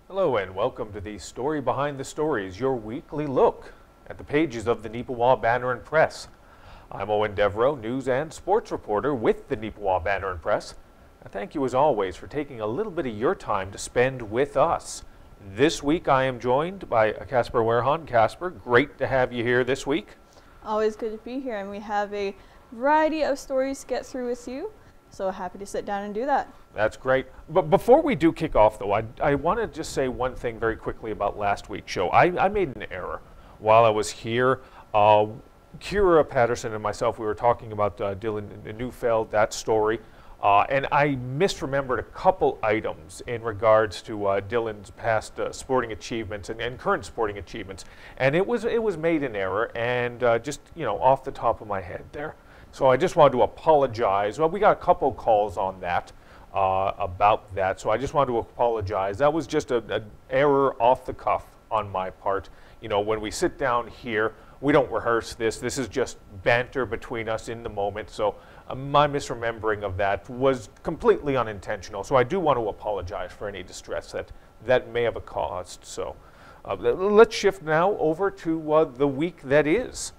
Hello and welcome to the Story Behind the Stories, your weekly look at the pages of the Neepawa Banner Press. I'm Eoin Devereux, news and sports reporter with the Neepawa Banner Press. And thank you as always for taking a little bit of your time to spend with us. This week I am joined by Casper Wehrhahn. Casper, great to have you here this week. Always good to be here, and we have a variety of stories to get through with you. So happy to sit down and do that. That's great. But before we do kick off, though, I want to just say one thing very quickly about last week's show. I made an error while I was here. Kira Patterson and myself, we were talking about Dylan Neufeld, that story, and I misremembered a couple items in regards to Dylan's past sporting achievements and current sporting achievements. And it was made in error, and just, off the top of my head there. So I just wanted to apologize. Well, we got a couple calls on that, about that. So I just wanted to apologize. That was just an error off the cuff on my part. When we sit down here, we don't rehearse this. This is just banter between us in the moment. So my misremembering of that was completely unintentional. So I do want to apologize for any distress that may have caused. So let's shift now over to the week that is,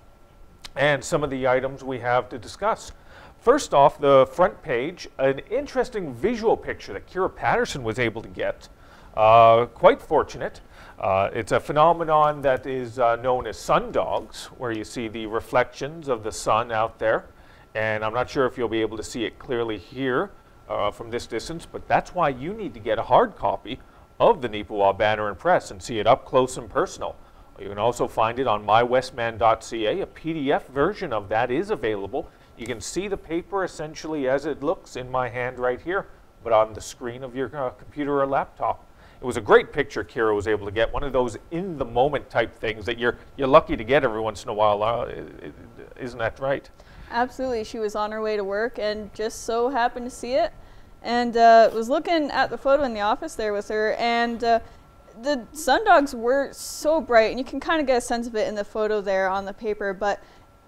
and some of the items we have to discuss. First off, the front page, an interesting visual picture that Kira Patterson was able to get. Quite fortunate. It's a phenomenon that is known as sundogs, where you see the reflections of the sun out there. And I'm not sure if you'll be able to see it clearly here from this distance, but that's why you need to get a hard copy of the Neepawa Banner Press and see it up close and personal. You can also find it on mywestman.ca. A PDF version of that is available. You can see the paper essentially as it looks in my hand right here, but on the screen of your computer or laptop. It was a great picture Kira was able to get, one of those in-the-moment type things that you're lucky to get every once in a while. Isn't that right? Absolutely. She was on her way to work and just so happened to see it, and was looking at the photo in the office there with her, and the sundogs were so bright, and you can kind of get a sense of it in the photo there on the paper, but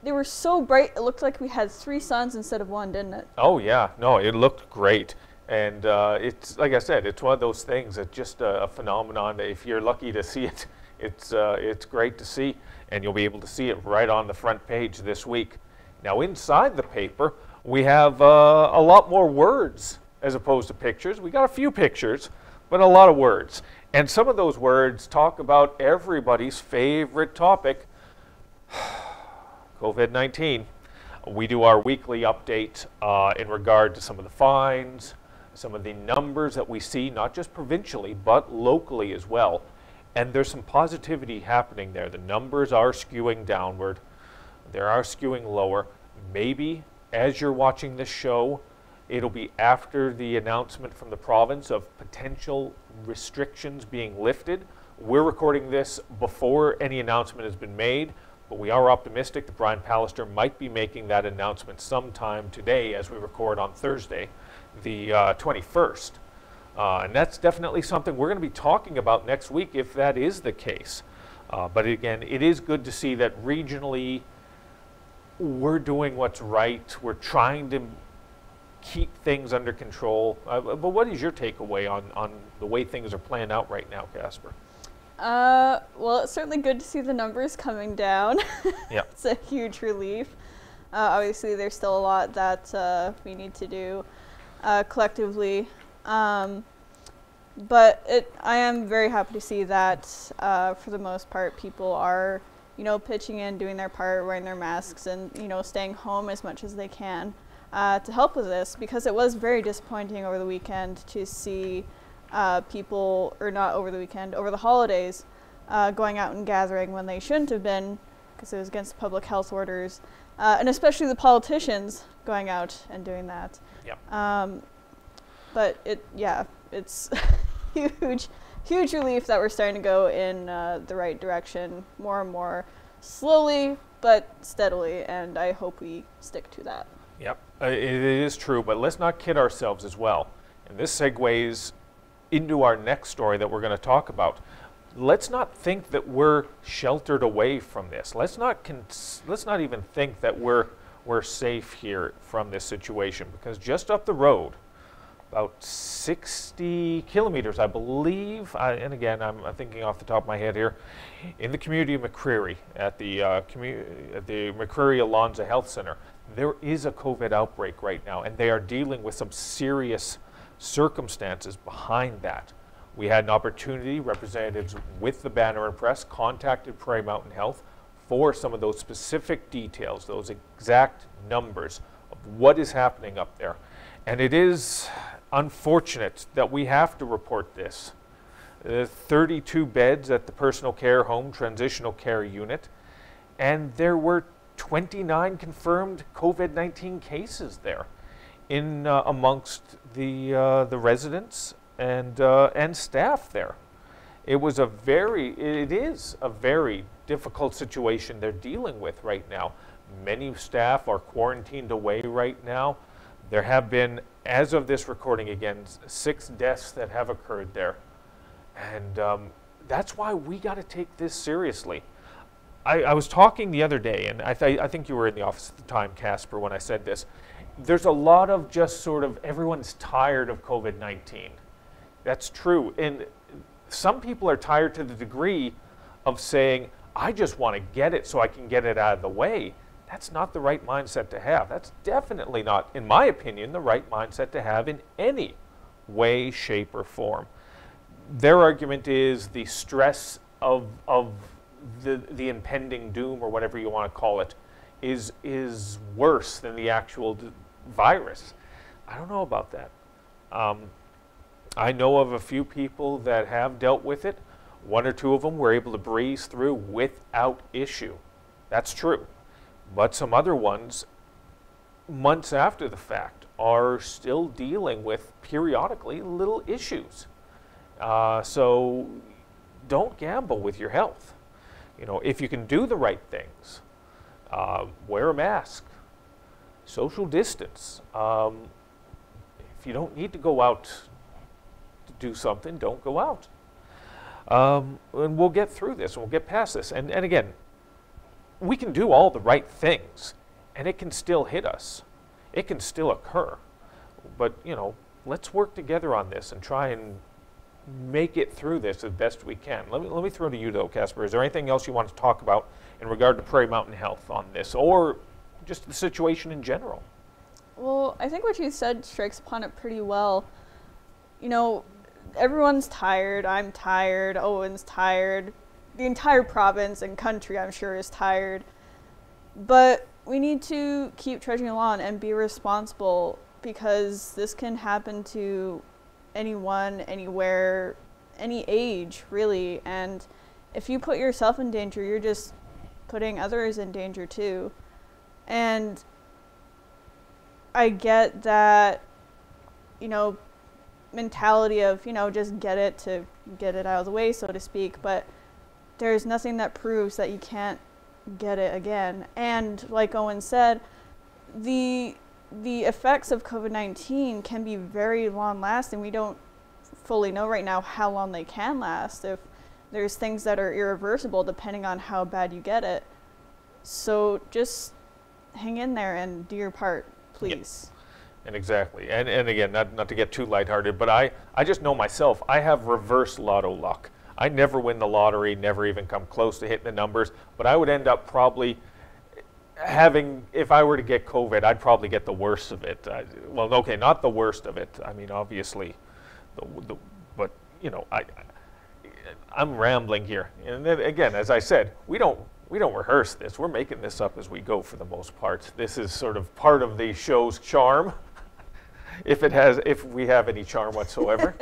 they were so bright it looked like we had 3 suns instead of 1, didn't it? Oh yeah, no, it looked great. And it's, like I said, it's one of those things that's just a phenomenon. If you're lucky to see it, it's great to see, and you'll be able to see it right on the front page this week. Now inside the paper, we have a lot more words as opposed to pictures. We got a few pictures, but a lot of words. And some of those words talk about everybody's favorite topic, COVID-19. We do our weekly update in regard to some of the fines, some of the numbers that we see, not just provincially, but locally as well. And there's some positivity happening there. The numbers are skewing downward. They are skewing lower. Maybe as you're watching this show, it'll be after the announcement from the province of potential restrictions being lifted. We're recording this before any announcement has been made, but we are optimistic that Brian Pallister might be making that announcement sometime today as we record on Thursday, the 21st. And that's definitely something we're going to be talking about next week if that is the case. But again, it is good to see that regionally we're doing what's right. We're trying to keep things under control. But what is your takeaway on the way things are playing out right now, Casper? Well, it's certainly good to see the numbers coming down. Yeah. It's a huge relief. Obviously, there's still a lot that we need to do collectively. But I am very happy to see that for the most part, people are, pitching in, doing their part, wearing their masks, and, staying home as much as they can. To help with this, because it was very disappointing over the weekend to see people, or not over the weekend, over the holidays, going out and gathering when they shouldn't have been, because it was against public health orders, and especially the politicians going out and doing that. Yep. But it's huge relief that we're starting to go in the right direction more and more, slowly but steadily, and I hope we stick to that. Yep, it is true, but let's not kid ourselves as well. And this segues into our next story that we're going to talk about. Let's not think that we're sheltered away from this. Let's not even think that we're safe here from this situation, because just up the road, about 60 kilometers, I believe, and again, I'm thinking off the top of my head here, in the community of McCreary at the McCreary Alonza Health Center. There is a COVID outbreak right now, and they are dealing with some serious circumstances behind that. We had an opportunity, representatives with the Banner Press contacted Prairie Mountain Health for some of those specific details, those exact numbers of what is happening up there. And it is unfortunate that we have to report this. 32 beds at the personal care home transitional care unit, and there were 29 confirmed COVID-19 cases there in amongst the residents and staff there. It is a very difficult situation they're dealing with right now. Many staff are quarantined away right now. There have been, as of this recording again, 6 deaths that have occurred there. And that's why we got to take this seriously. I was talking the other day, and I think you were in the office at the time, Casper, when I said this. There's a lot of just sort of everyone's tired of COVID-19. That's true. And some people are tired to the degree of saying, I just want to get it so I can get it out of the way. That's not the right mindset to have. That's definitely not, in my opinion, the right mindset to have in any way, shape, or form. Their argument is the stress of the impending doom, or whatever you want to call it, is worse than the actual virus. I don't know about that. I know of a few people that have dealt with it. 1 or 2 of them were able to breeze through without issue. That's true. But some other ones, months after the fact, are still dealing with periodically little issues. So don't gamble with your health. You know, if you can do the right things, wear a mask, social distance. If you don't need to go out to do something, don't go out. And we'll get through this, and we'll get past this. And again, we can do all the right things, and it can still hit us. It can still occur. But, you know, let's work together on this and try and make it through this as best we can. Let me throw to you, though, Casper. Is there anything else you want to talk about in regard to Prairie Mountain Health on this, or just the situation in general? Well, I think what you said strikes upon it pretty well. You know, everyone's tired. I'm tired. Owen's tired. The entire province and country, I'm sure, is tired. But we need to keep trudging along and be responsible, because this can happen to anyone, anywhere, any age, really. And if you put yourself in danger, you're just putting others in danger too. And I get that, you know, mentality of, you know, just get it out of the way, so to speak, but there's nothing that proves that you can't get it again. And like Eoin said, the effects of COVID-19 can be very long lasting. We don't fully know right now how long they can last. If there's things that are irreversible depending on how bad you get it. So just hang in there and do your part, please. Yeah. And exactly. And again, not to get too lighthearted, but I just know myself, I have reverse lotto luck. I never win the lottery, never even come close to hitting the numbers, but I would end up probably having, if I were to get COVID, I'd probably get the worst of it. Well, okay, not the worst of it. I mean, obviously, but you know, I'm rambling here. And then again, as I said, we don't rehearse this. We're making this up as we go for the most part. This is sort of part of the show's charm, if we have any charm whatsoever.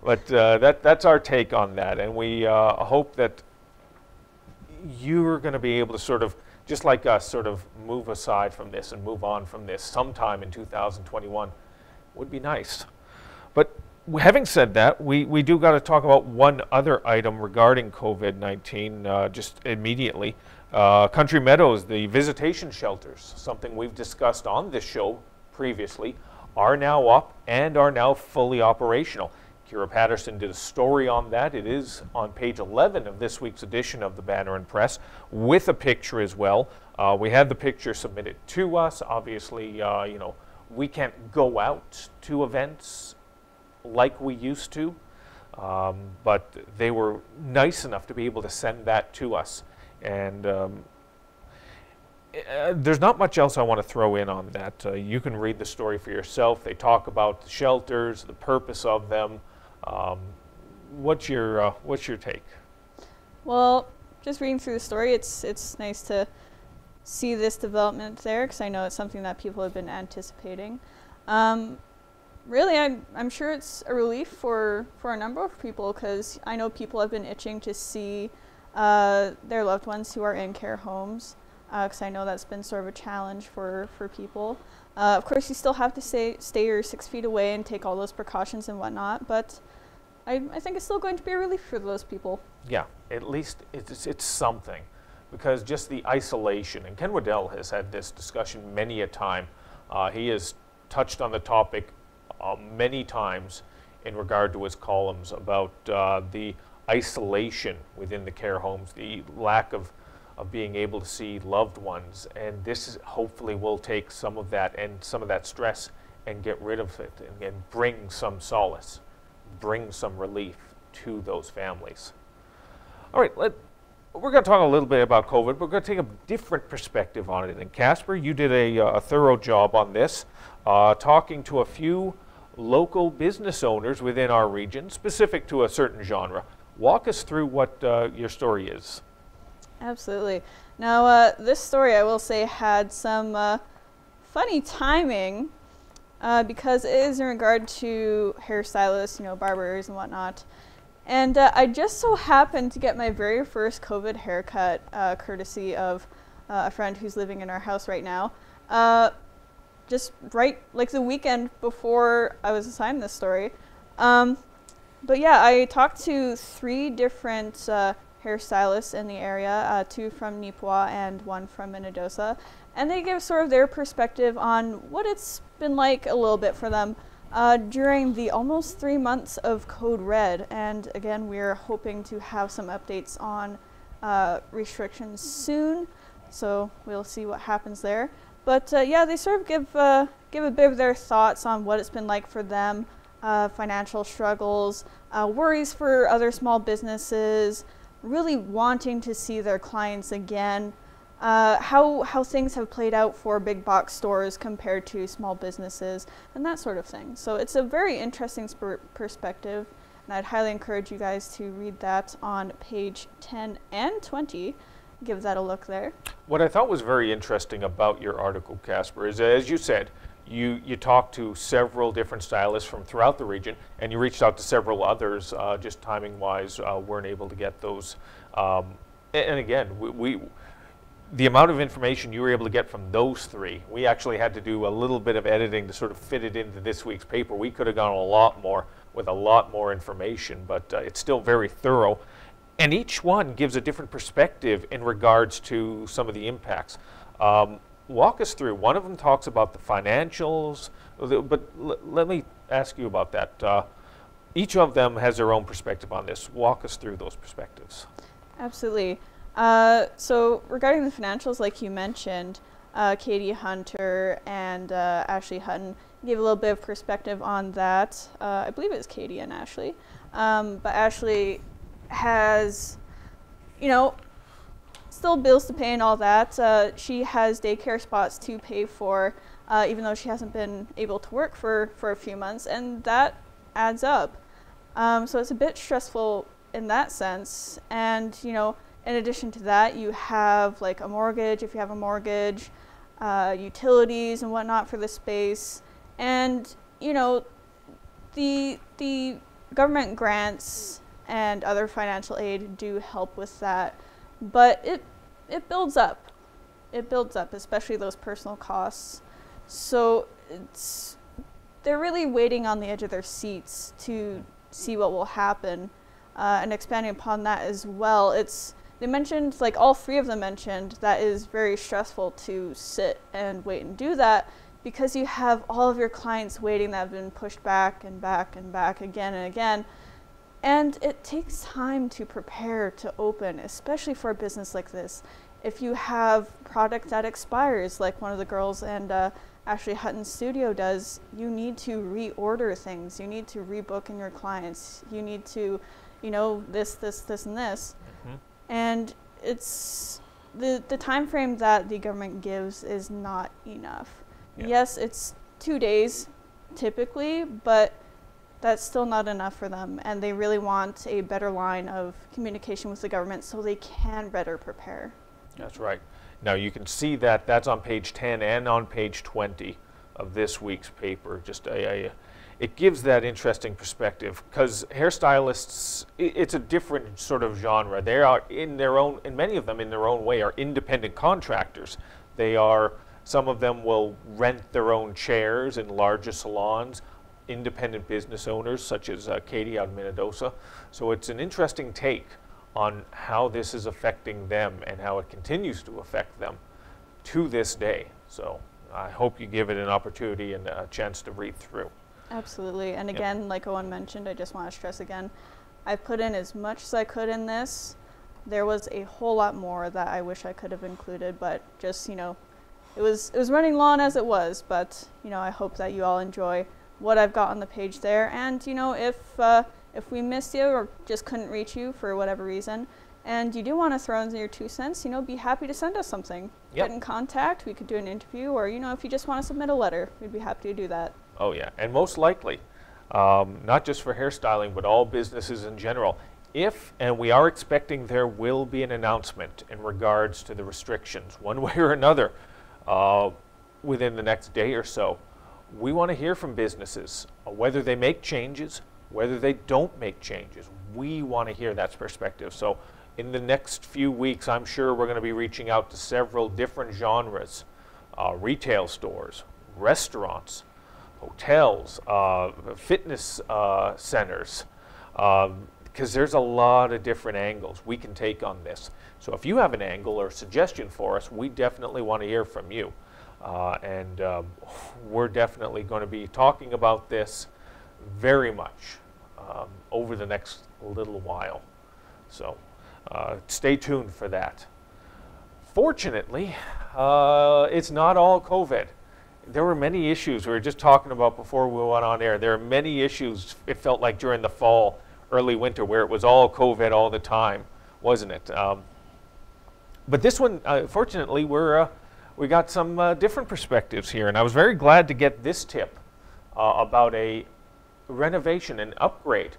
But that's our take on that, and we hope that you're going to be able to sort of, just like us, sort of move aside from this and move on from this sometime in 2021. Would be nice. But having said that, we do got to talk about one other item regarding COVID-19 just immediately. Country Meadows, the visitation shelters, something we've discussed on this show previously, are now up and are now fully operational. Kira Patterson did a story on that. It is on page 11 of this week's edition of the Banner and Press, with a picture as well. We had the picture submitted to us. Obviously, you know, we can't go out to events like we used to, but they were nice enough to be able to send that to us. And there's not much else I want to throw in on that. You can read the story for yourself. They talk about the shelters, the purpose of them. What's your take? Well, just reading through the story, it's nice to see this development there, because I know it's something that people have been anticipating. Really, I'm sure it's a relief for a number of people, because I know people have been itching to see their loved ones who are in care homes, because I know that's been sort of a challenge for people. Of course, you still have to stay your 6 feet away and take all those precautions and whatnot, but I think it's still going to be a relief for those people. Yeah, at least it's something, because just the isolation, and Ken Waddell has had this discussion many a time. He has touched on the topic many times in regard to his columns about the isolation within the care homes, the lack of being able to see loved ones, and this hopefully will take some of that and some of that stress and get rid of it and bring some solace, bring some relief to those families. All right, we're going to talk a little bit about COVID, but we're going to take a different perspective on it. And Casper, you did a thorough job on this, talking to a few local business owners within our region, specific to a certain genre. Walk us through what your story is. Absolutely. Now, this story, I will say, had some funny timing, because it is in regard to hairstylists, barbers and whatnot. And I just so happened to get my very first COVID haircut, courtesy of a friend who's living in our house right now, just right like the weekend before I was assigned this story. But yeah, I talked to 3 different hairstylists in the area, 2 from Neepawa and 1 from Minnedosa, and they give sort of their perspective on what it's been like a little bit for them during the almost 3 months of Code Red. And again, we're hoping to have some updates on restrictions soon, so we'll see what happens there. But yeah, they sort of give a bit of their thoughts on what it's been like for them, financial struggles, worries for other small businesses, really wanting to see their clients again, how things have played out for big box stores compared to small businesses, and that sort of thing. So it's a very interesting perspective, and I'd highly encourage you guys to read that on page 10 and 20. Give that a look there. What I thought was very interesting about your article, Casper, is, as you said, you talked to several different stylists from throughout the region, and you reached out to several others, just timing-wise, weren't able to get those. And again, the amount of information you were able to get from those 3, we actually had to do a little bit of editing to sort of fit it into this week's paper. We could have gone a lot more with a lot more information, but it's still very thorough. And each one gives a different perspective in regards to some of the impacts. Walk us through. One of them talks about the financials, but let me ask you about that. Each of them has their own perspective on this. Walk us through those perspectives. Absolutely. So regarding the financials, like you mentioned, Katie Hunter and Ashley Hutton gave a little bit of perspective on that. I believe it's Katie and Ashley. But Ashley has, still bills to pay and all that. She has daycare spots to pay for, even though she hasn't been able to work for a few months, and that adds up. So it's a bit stressful in that sense. And, in addition to that, you have like a mortgage, if you have a mortgage, utilities and whatnot for the space. And, the government grants and other financial aid do help with that. But it builds up. It builds up, especially those personal costs. So they're really waiting on the edge of their seats to see what will happen. And expanding upon that as well, they mentioned, like all 3 of them mentioned, that is very stressful to sit and wait and do that, because you have all of your clients waiting that have been pushed back and back and back again and again. And it takes time to prepare to open, especially for a business like this. if you have product that expires, like one of the girls and Ashley Hutton's studio does, you need to reorder things. You need to rebook in your clients. You need to, you know, this, and this. Mm-hmm. And it's the time frame that the government gives is not enough. Yeah. Yes, it's 2 days typically, but that's still not enough for them. And they really want a better line of communication with the government so they can better prepare. That's right. Now you can see that that's on page 10 and on page 20 of this week's paper. Just it gives that interesting perspective, because hairstylists, it's a different sort of genre. They are in their own, and many of them in their own way are independent contractors. They are, some of them will rent their own chairs in larger salons, independent business owners such as Katie out in Minnedosa. So it's an interesting take on how this is affecting them and how it continues to affect them to this day. So I hope you give it an opportunity and a chance to read through. Absolutely. And again, like Eoin mentioned, I just want to stress again, I put in as much as I could in this. There was a whole lot more that I wish I could have included, but just, you know, it was running long as it was, but, you know, I hope that you all enjoy what I've got on the page there. And, you know, if we missed you or just couldn't reach you for whatever reason, and you do want to throw in your 2 cents, you know, be happy to send us something. Yep. Get in contact, we could do an interview, or, you know, if you just want to submit a letter, we'd be happy to do that. Oh yeah, and most likely, not just for hairstyling, but all businesses in general, and we are expecting there will be an announcement in regards to the restrictions, one way or another, within the next day or so. We want to hear from businesses, whether they make changes, whether they don't make changes. We want to hear that perspective. So in the next few weeks, I'm sure we're going to be reaching out to several different genres, retail stores, restaurants, hotels, fitness centers, because there's a lot of different angles we can take on this. So if you have an angle or suggestion for us, we definitely want to hear from you. And we're definitely going to be talking about this very much over the next little while. So stay tuned for that. Fortunately, it's not all COVID. There were many issues we were just talking about before we went on air. There are many issues, it felt like, during the fall, early winter, where it was all COVID all the time, wasn't it? But this one, fortunately, we got some different perspectives here, and I was very glad to get this tip about a renovation and upgrade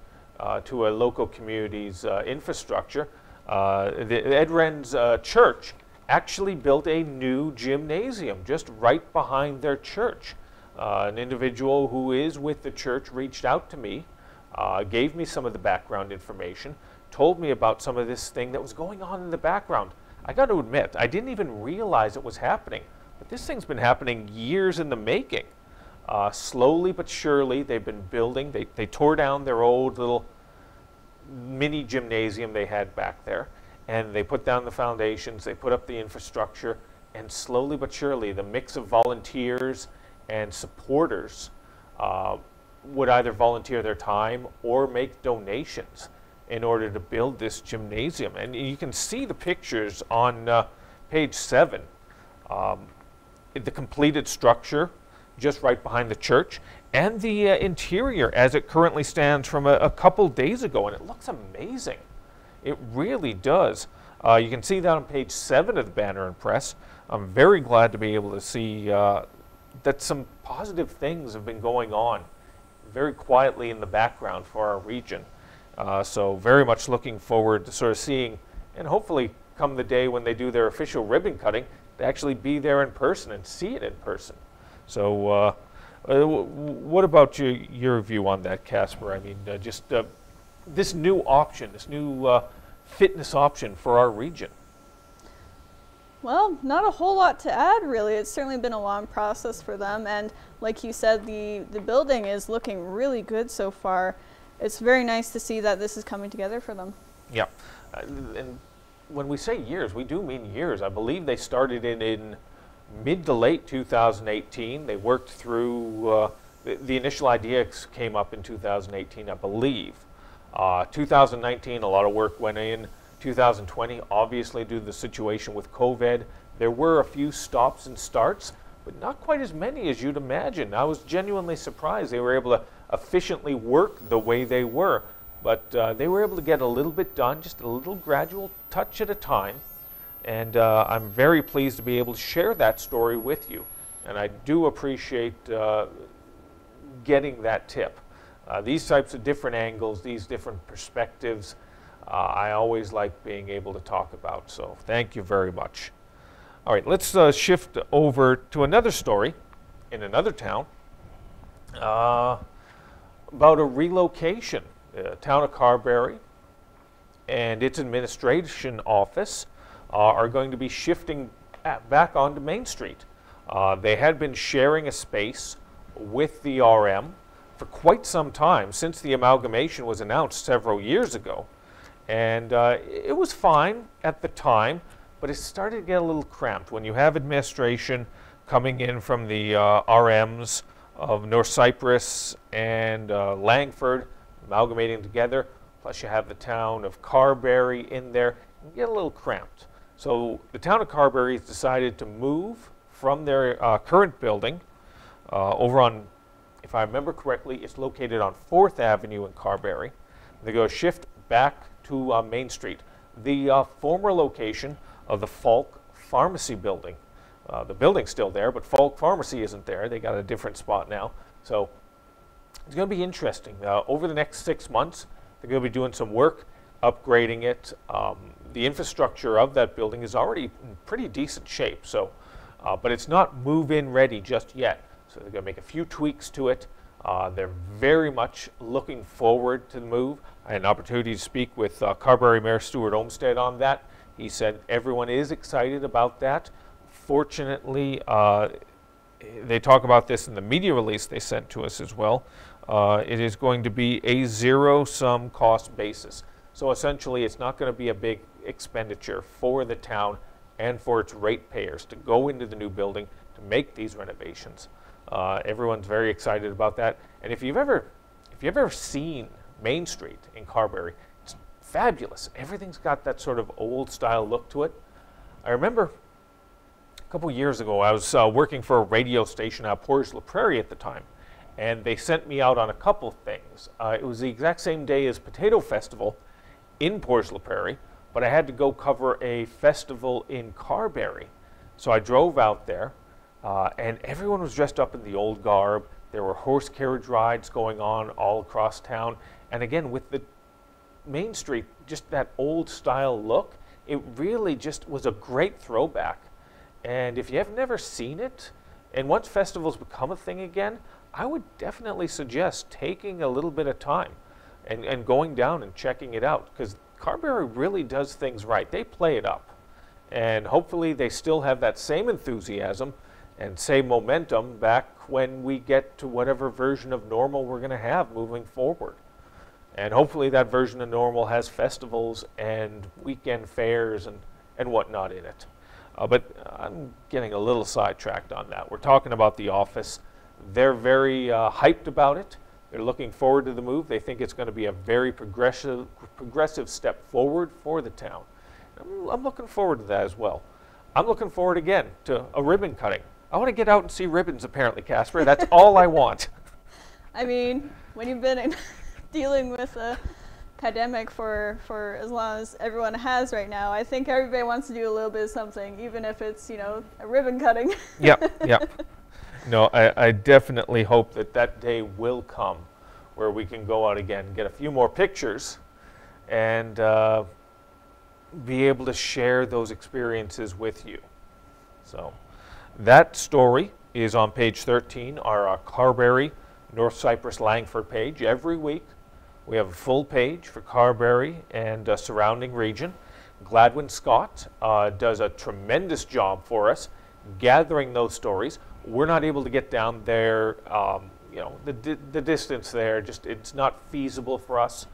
to a local community's infrastructure. The Ed Wren's church actually built a new gymnasium just right behind their church. An individual who is with the church reached out to me, gave me some of the background information, told me about some of this thing that was going on in the background. I got to admit, I didn't even realize it was happening, but this thing's been happening years in the making. Slowly but surely, they've been building. They tore down their old little mini gymnasium they had back there, and they put down the foundations, they put up the infrastructure, and slowly but surely, the mix of volunteers and supporters would either volunteer their time or make donations in order to build this gymnasium. And you can see the pictures on page 7. The completed structure just right behind the church, and the interior as it currently stands from a couple days ago, and it looks amazing. It really does. You can see that on page 7 of the Banner Press. I'm very glad to be able to see that some positive things have been going on very quietly in the background for our region. So very much looking forward to sort of seeing, and hopefully come the day when they do their official ribbon cutting, to actually be there in person and see it in person. So what about your view on that, Casper? I mean, just this new option, this new fitness option for our region. Well, not a whole lot to add, really. It's certainly been a long process for them, and like you said, the building is looking really good so far. It's very nice to see that this is coming together for them. Yeah, and when we say years, we do mean years. I believe they started in mid to late 2018. They worked through, the initial idea came up in 2018, I believe. 2019, a lot of work went in. 2020, obviously due to the situation with COVID, there were a few stops and starts, but not quite as many as you'd imagine. I was genuinely surprised they were able to efficiently work the way they were, but they were able to get a little bit done, just a little gradual touch at a time, and I'm very pleased to be able to share that story with you, and I do appreciate getting that tip. These types of different angles, these different perspectives, I always like being able to talk about, so thank you very much. All right, let's shift over to another story in another town about a relocation. The town of Carberry and its administration office are going to be shifting back onto Main Street. They had been sharing a space with the RM for quite some time, since the amalgamation was announced several years ago. And it was fine at the time, but it started to get a little cramped. When you have administration coming in from the RMs of North Cyprus and Langford, amalgamating together, plus you have the town of Carberry in there, it can get a little cramped. So the town of Carberry has decided to move from their current building over on, if I remember correctly, it's located on 4th Avenue in Carberry. They're going to shift back to Main Street, the former location of the Falk Pharmacy building. The building's still there, but Falk Pharmacy isn't there. They got a different spot now. So it's going to be interesting. Over the next 6 months, they're going to be doing some work, upgrading it. The infrastructure of that building is already in pretty decent shape, so, but it's not move-in ready just yet. So they're going to make a few tweaks to it. They're very much looking forward to the move. I had an opportunity to speak with Carberry Mayor Stuart Olmsted on that. He said everyone is excited about that. Fortunately, they talk about this in the media release they sent to us as well. It is going to be a zero-sum cost basis. So essentially, it's not going to be a big expenditure for the town and for its ratepayers to go into the new building to make these renovations. Everyone's very excited about that. And if you've ever seen Main Street in Carberry, it's fabulous. Everything's got that sort of old style look to it. I remember a couple years ago, I was working for a radio station out of Portage-la-Prairie at the time, and they sent me out on a couple things. It was the exact same day as Potato Festival in Portage-la-Prairie, but I had to go cover a festival in Carberry. So I drove out there, and everyone was dressed up in the old garb. There were horse carriage rides going on all across town. And again, with the Main Street, just that old style look, it really just was a great throwback. And if you have never seen it, and once festivals become a thing again, I would definitely suggest taking a little bit of time and going down and checking it out, because Carberry really does things right. They play it up. And hopefully they still have that same enthusiasm and same momentum back when we get to whatever version of normal we're going to have moving forward. And hopefully that version of normal has festivals and weekend fairs and whatnot in it. But I'm getting a little sidetracked on that. We're talking about the office. They're very hyped about it. They're looking forward to the move. They think it's going to be a very progressive step forward for the town. I'm looking forward to that as well. I'm looking forward again to a ribbon cutting. I want to get out and see ribbons, apparently, Casper. That's all I want. I mean, when you've been dealing with a pandemic for as long as everyone has right now, I think everybody wants to do a little bit of something, even if it's, a ribbon cutting. Yep. No, I definitely hope that day will come where we can go out again, get a few more pictures, and be able to share those experiences with you. So that story is on page 13, our Carberry, North Cyprus, Langford page. Every week we have a full page for Carberry and surrounding region. Gladwin Scott does a tremendous job for us gathering those stories. We're not able to get down there, the distance there, it's not feasible for us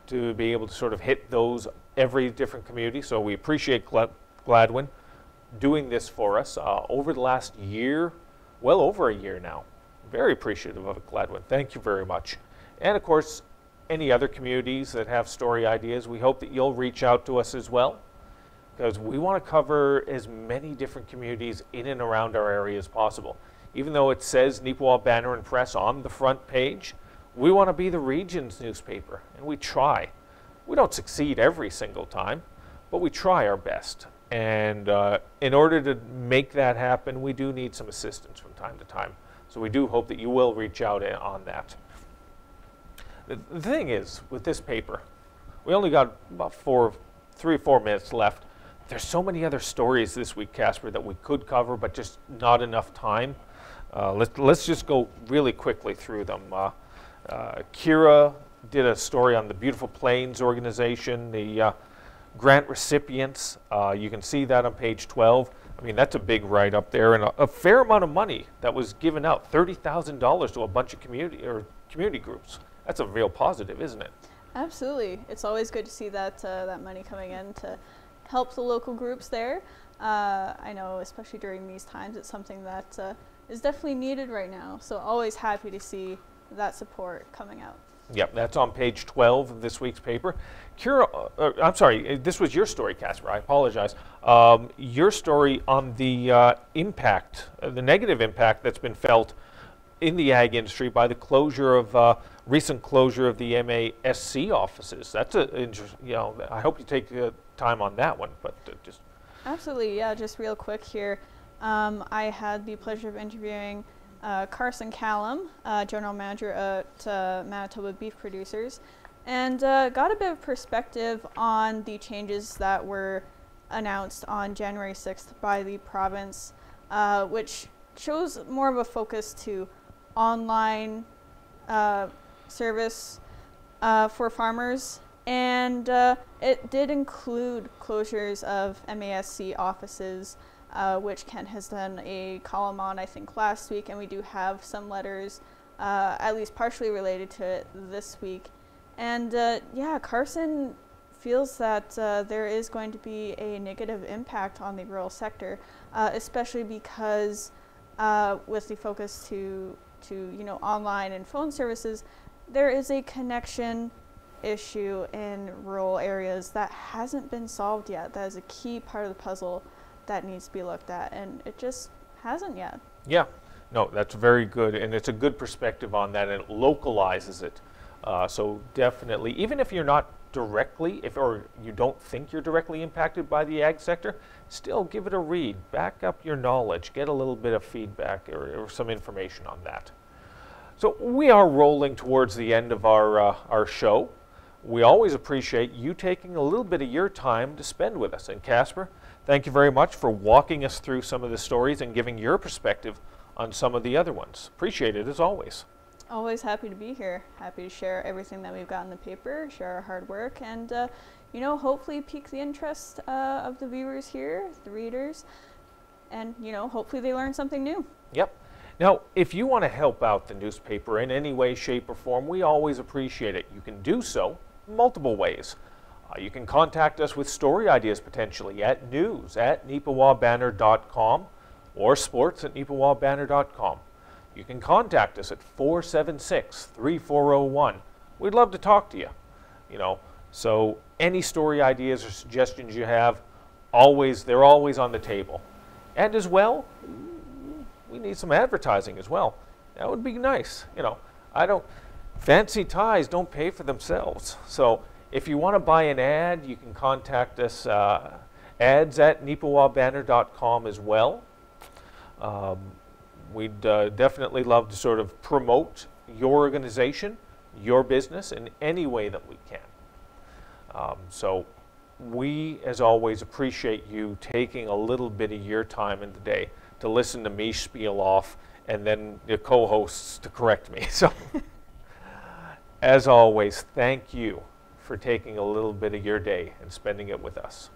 to be able to sort of hit those every different community. So we appreciate Gladwin doing this for us over the last year, well over a year now. Very appreciative of it, Gladwin. Thank you very much. And of course, any other communities that have story ideas, we hope that you'll reach out to us as well, because we want to cover as many different communities in and around our area as possible. Even though it says Neepawa Banner and Press on the front page, we want to be the region's newspaper, and we try. We don't succeed every single time, but we try our best. And in order to make that happen, we do need some assistance from time to time. So we do hope that you will reach out on that. The thing is, with this paper, we only got about 3 or 4 minutes left. There's so many other stories this week, Casper, that we could cover, but just not enough time. Let's just go really quickly through them. Kira did a story on the Beautiful Plains organization, the grant recipients. You can see that on page 12. I mean, that's a big write-up there, and a fair amount of money that was given out, $30,000 to a bunch of community groups. That's a real positive, isn't it? Absolutely. It's always good to see that that money coming in to help the local groups there. I know, especially during these times, it's something that is definitely needed right now. So always happy to see that support coming out. Yep, that's on page 12 of this week's paper. Kira, I'm sorry, this was your story, Casper. I apologize. Your story on the impact, the negative impact that's been felt in the ag industry by the closure of recent closure of the MASC offices. That's I hope you take time on that one, but just absolutely, yeah. Just real quick here, I had the pleasure of interviewing Carson Callum, General Manager at Manitoba Beef Producers, and got a bit of perspective on the changes that were announced on January 6th by the province, which shows more of a focus to online service for farmers, and it did include closures of MASC offices, which Kent has done a column on, I think, last week, and we do have some letters at least partially related to it this week. And yeah, Carson feels that there is going to be a negative impact on the rural sector, especially because with the focus to online and phone services, there is a connection issue in rural areas that hasn't been solved yet. That is a key part of the puzzle that needs to be looked at, and it just hasn't yet. Yeah, no, that's very good, and it's a good perspective on that, and it localizes it. So definitely, even if you're not directly, or you don't think you're directly impacted by the ag sector, still give it a read, back up your knowledge, get a little bit of feedback or some information on that. So we are rolling towards the end of our show. We always appreciate you taking a little bit of your time to spend with us. And Casper, thank you very much for walking us through some of the stories and giving your perspective on some of the other ones. Appreciate it as always. Always happy to be here. Happy to share everything that we've got in the paper, share our hard work, and hopefully pique the interest of the viewers here, the readers, and hopefully they learn something new. Yep. Now, if you want to help out the newspaper in any way, shape, or form, we always appreciate it. You can do so multiple ways. You can contact us with story ideas potentially at news@neepawabanner.com or sports@neepawabanner.com. You can contact us at 476-3401. We'd love to talk to you. So any story ideas or suggestions you have, they're always on the table. And as well, we need some advertising as well. That would be nice. Fancy ties don't pay for themselves. So if you want to buy an ad, you can contact us, ads@neepawabanner.com as well. We'd definitely love to sort of promote your organization, your business in any way that we can. So we, as always, appreciate you taking a little bit of your time in the day to listen to me spiel off and then the co-hosts to correct me. So as always, thank you for taking a little bit of your day and spending it with us.